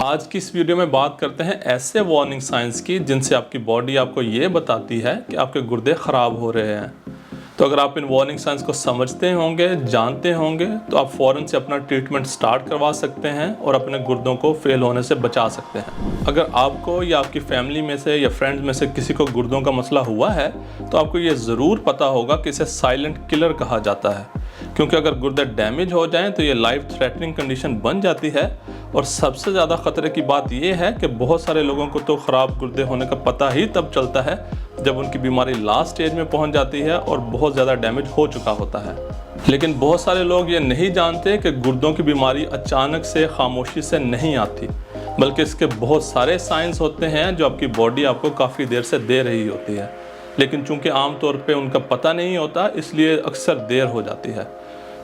आज की इस वीडियो में बात करते हैं ऐसे वार्निंग साइंस की जिनसे आपकी बॉडी आपको ये बताती है कि आपके गुर्दे ख़राब हो रहे हैं। तो अगर आप इन वार्निंग साइंस को समझते होंगे, जानते होंगे, तो आप फ़ौरन से अपना ट्रीटमेंट स्टार्ट करवा सकते हैं और अपने गुर्दों को फेल होने से बचा सकते हैं। अगर आपको या आपकी फैमिली में से या फ्रेंड्स में से किसी को गुर्दों का मसला हुआ है तो आपको ये ज़रूर पता होगा कि इसे साइलेंट किलर कहा जाता है, क्योंकि अगर गुर्दे डैमेज हो जाएं तो ये लाइफ थ्रेटनिंग कंडीशन बन जाती है। और सबसे ज़्यादा ख़तरे की बात यह है कि बहुत सारे लोगों को तो ख़राब गुर्दे होने का पता ही तब चलता है जब उनकी बीमारी लास्ट स्टेज में पहुंच जाती है और बहुत ज़्यादा डैमेज हो चुका होता है। लेकिन बहुत सारे लोग ये नहीं जानते कि गुर्दों की बीमारी अचानक से खामोशी से नहीं आती, बल्कि इसके बहुत सारे साइंस होते हैं जो आपकी बॉडी आपको काफ़ी देर से दे रही होती है। लेकिन चूंकि आमतौर पे उनका पता नहीं होता, इसलिए अक्सर देर हो जाती है।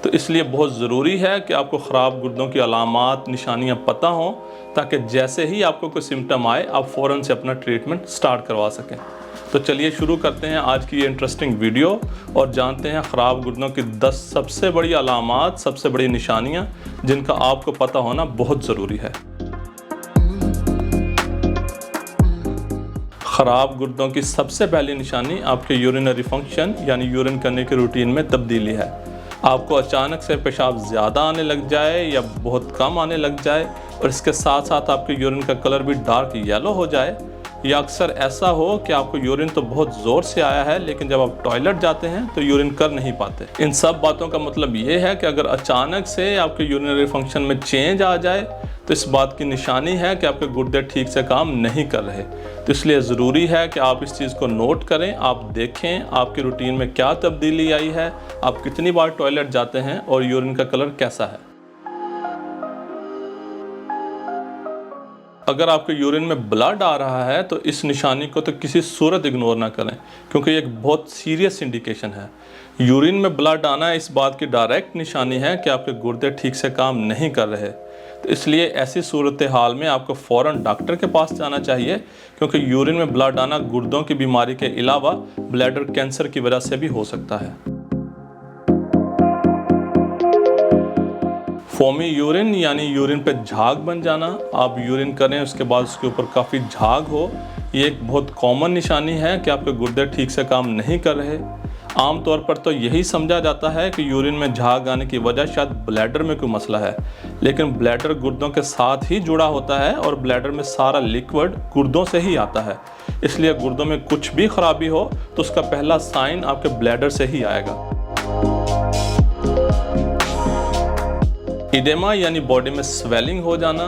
तो इसलिए बहुत ज़रूरी है कि आपको ख़राब गुर्दों की अलामात, निशानियां पता हों, ताकि जैसे ही आपको कोई सिम्टम आए आप फ़ौरन से अपना ट्रीटमेंट स्टार्ट करवा सकें। तो चलिए शुरू करते हैं आज की ये इंटरेस्टिंग वीडियो और जानते हैं ख़राब गुर्दों की 10 सबसे बड़ी अलामात, सबसे बड़ी निशानियाँ जिनका आपको पता होना बहुत ज़रूरी है। ख़राब गुर्दों की सबसे पहली निशानी आपके यूरिनरी फंक्शन यानी यूरिन करने की रूटीन में तब्दीली है। आपको अचानक से पेशाब ज़्यादा आने लग जाए या बहुत कम आने लग जाए और इसके साथ साथ आपके यूरिन का कलर भी डार्क येलो हो जाए, या अक्सर ऐसा हो कि आपको यूरिन तो बहुत ज़ोर से आया है लेकिन जब आप टॉयलेट जाते हैं तो यूरिन कर नहीं पाते। इन सब बातों का मतलब ये है कि अगर अचानक से आपके यूरिनरी फंक्शन में चेंज आ जाए तो इस बात की निशानी है कि आपके गुर्दे ठीक से काम नहीं कर रहे। तो इसलिए ज़रूरी है कि आप इस चीज़ को नोट करें, आप देखें आपकी रूटीन में क्या तब्दीली आई है, आप कितनी बार टॉयलेट जाते हैं और यूरिन का कलर कैसा है। अगर आपके यूरिन में ब्लड आ रहा है तो इस निशानी को तो किसी सूरत इग्नोर ना करें, क्योंकि ये एक बहुत सीरियस इंडिकेशन है। यूरिन में ब्लड आना इस बात की डायरेक्ट निशानी है कि आपके गुर्दे ठीक से काम नहीं कर रहे। तो इसलिए ऐसी सूरत हाल में आपको फ़ौरन डॉक्टर के पास जाना चाहिए, क्योंकि यूरिन में ब्लड आना गुर्दों की बीमारी के अलावा ब्लैडर कैंसर की वजह से भी हो सकता है। फोमी यूरिन यानी यूरिन पे झाग बन जाना, आप यूरिन करें उसके बाद उसके ऊपर काफ़ी झाग हो, ये एक बहुत कॉमन निशानी है कि आपके गुर्दे ठीक से काम नहीं कर रहे। आमतौर पर तो यही समझा जाता है कि यूरिन में झाग आने की वजह शायद ब्लैडर में कोई मसला है, लेकिन ब्लैडर गुर्दों के साथ ही जुड़ा होता है और ब्लैडर में सारा लिक्विड गुर्दों से ही आता है। इसलिए गुर्दों में कुछ भी खराबी हो तो उसका पहला साइन आपके ब्लैडर से ही आएगा। इडेमा यानी बॉडी में स्वेलिंग हो जाना,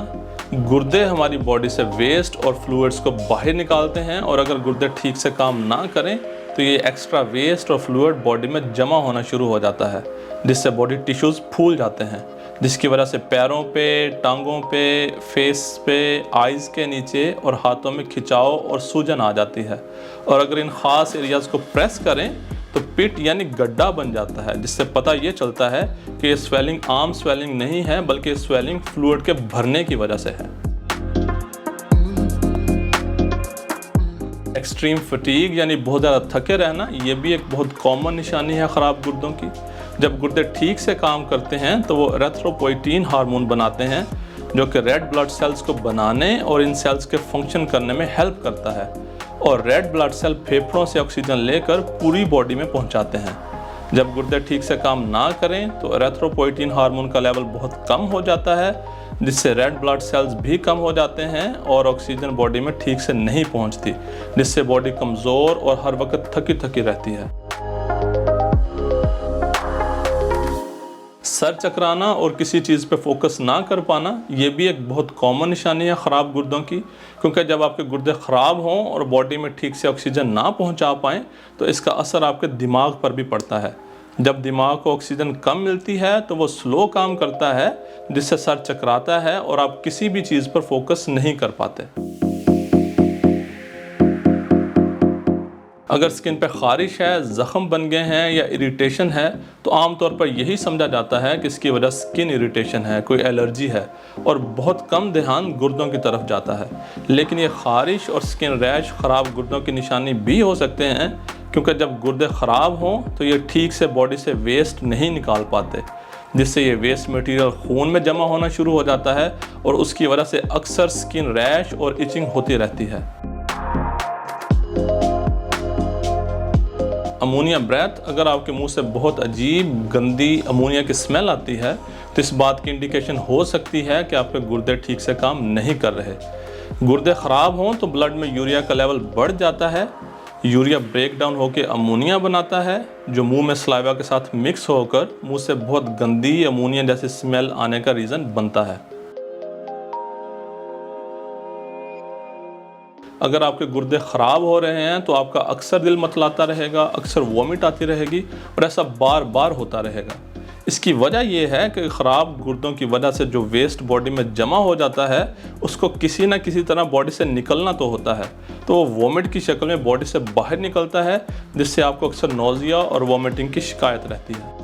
गुर्दे हमारी बॉडी से वेस्ट और फ्लूइड्स को बाहर निकालते हैं और अगर गुर्दे ठीक से काम ना करें तो ये एक्स्ट्रा वेस्ट और फ्लूइड बॉडी में जमा होना शुरू हो जाता है, जिससे बॉडी टिश्यूज़ फूल जाते हैं, जिसकी वजह से पैरों पे, टांगों पे, फेस पे, आइज़ के नीचे और हाथों में खिंचाव और सूजन आ जाती है। और अगर इन ख़ास एरियाज़ को प्रेस करें तो पिट यानी गड्ढा बन जाता है, जिससे पता ये चलता है कि ये स्वेलिंग आम स्वेलिंग नहीं है, बल्कि स्वेलिंग फ्लूइड के भरने की वजह से है। एक्सट्रीम फटीग यानी बहुत ज़्यादा थके रहना, ये भी एक बहुत कॉमन निशानी है ख़राब गुर्दों की। जब गुर्दे ठीक से काम करते हैं तो वो एरिथ्रोपोइटीन हार्मोन बनाते हैं, जो कि रेड ब्लड सेल्स को बनाने और इन सेल्स के फंक्शन करने में हेल्प करता है। और रेड ब्लड सेल फेफड़ों से ऑक्सीजन लेकर पूरी बॉडी में पहुंचाते हैं। जब गुर्दे ठीक से काम ना करें तो एरिथ्रोपोइटीन हार्मोन का लेवल बहुत कम हो जाता है, जिससे रेड ब्लड सेल्स भी कम हो जाते हैं और ऑक्सीजन बॉडी में ठीक से नहीं पहुंचती, जिससे बॉडी कमज़ोर और हर वक्त थकी थकी रहती है। सर चकराना और किसी चीज़ पे फोकस ना कर पाना, ये भी एक बहुत कॉमन निशानी है ख़राब गुर्दों की, क्योंकि जब आपके गुर्दे ख़राब हों और बॉडी में ठीक से ऑक्सीजन ना पहुंचा पाएँ तो इसका असर आपके दिमाग पर भी पड़ता है। जब दिमाग को ऑक्सीजन कम मिलती है तो वो स्लो काम करता है, जिससे सर चकराता है और आप किसी भी चीज़ पर फोकस नहीं कर पाते। अगर स्किन पे ख़ारिश है, ज़ख़म बन गए हैं या इरिटेशन है तो आमतौर पर यही समझा जाता है कि इसकी वजह स्किन इरिटेशन है, कोई एलर्जी है, और बहुत कम ध्यान गुर्दों की तरफ जाता है। लेकिन ये ख़ारिश और स्किन रैश ख़राब गुर्दों की निशानी भी हो सकते हैं, क्योंकि जब गुर्दे ख़राब हों तो ये ठीक से बॉडी से वेस्ट नहीं निकाल पाते, जिससे ये वेस्ट मटेरियल खून में जमा होना शुरू हो जाता है और उसकी वजह से अक्सर स्किन रैश और इचिंग होती रहती है। अमोनिया ब्रेथ, अगर आपके मुंह से बहुत अजीब गंदी अमोनिया की स्मेल आती है तो इस बात की इंडिकेशन हो सकती है कि आपके गुर्दे ठीक से काम नहीं कर रहे। गुर्दे ख़राब हों तो ब्लड में यूरिया का लेवल बढ़ जाता है। यूरिया ब्रेक डाउन होकर अमोनिया बनाता है जो मुंह में सलाइवा के साथ मिक्स होकर मुंह से बहुत गंदी अमोनिया जैसी स्मेल आने का रीज़न बनता है। अगर आपके गुर्दे ख़राब हो रहे हैं तो आपका अक्सर दिल मतलाता रहेगा, अक्सर वॉमिट आती रहेगी और ऐसा बार बार होता रहेगा। इसकी वजह यह है कि ख़राब गुर्दों की वजह से जो वेस्ट बॉडी में जमा हो जाता है उसको किसी ना किसी तरह बॉडी से निकलना तो होता है, तो वो वॉमिट की शक्ल में बॉडी से बाहर निकलता है, जिससे आपको अक्सर नोज़िया और वॉमिटिंग की शिकायत रहती है।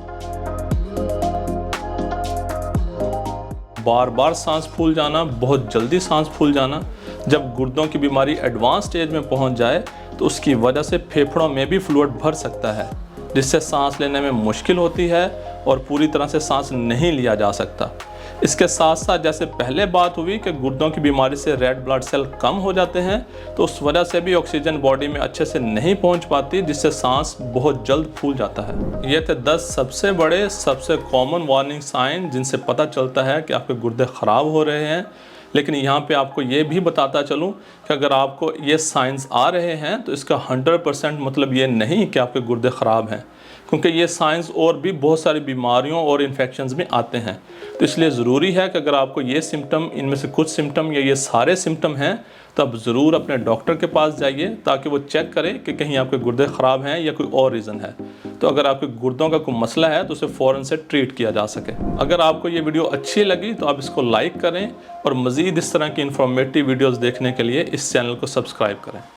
बार बार सांस फूल जाना, बहुत जल्दी सांस फूल जाना, जब गुर्दों की बीमारी एडवांस स्टेज में पहुंच जाए तो उसकी वजह से फेफड़ों में भी फ्लूइड भर सकता है, जिससे सांस लेने में मुश्किल होती है और पूरी तरह से सांस नहीं लिया जा सकता। इसके साथ साथ जैसे पहले बात हुई कि गुर्दों की बीमारी से रेड ब्लड सेल कम हो जाते हैं तो उस वजह से भी ऑक्सीजन बॉडी में अच्छे से नहीं पहुंच पाती, जिससे सांस बहुत जल्द फूल जाता है। ये थे 10 सबसे बड़े, सबसे कॉमन वार्निंग साइन जिनसे पता चलता है कि आपके गुर्दे ख़राब हो रहे हैं। लेकिन यहाँ पे आपको ये भी बताता चलूँ कि अगर आपको ये साइंस आ रहे हैं तो इसका 100% मतलब ये नहीं कि आपके गुर्दे ख़राब हैं, क्योंकि ये साइंस और भी बहुत सारी बीमारियों और इन्फेक्शंस में आते हैं। तो इसलिए ज़रूरी है कि अगर आपको ये सिम्टम, इनमें से कुछ सिम्टम या ये सारे सिम्टम हैं, तब ज़रूर अपने डॉक्टर के पास जाइए ताकि वो चेक करें कि कहीं आपके गुर्दे ख़राब हैं या कोई और रीज़न है। तो अगर आपके गुर्दों का कोई मसला है तो उसे फ़ौरन से ट्रीट किया जा सके। अगर आपको ये वीडियो अच्छी लगी तो आप इसको लाइक करें और मज़ीद इस तरह की इन्फॉर्मेटिव वीडियोज़ देखने के लिए इस चैनल को सब्सक्राइब करें।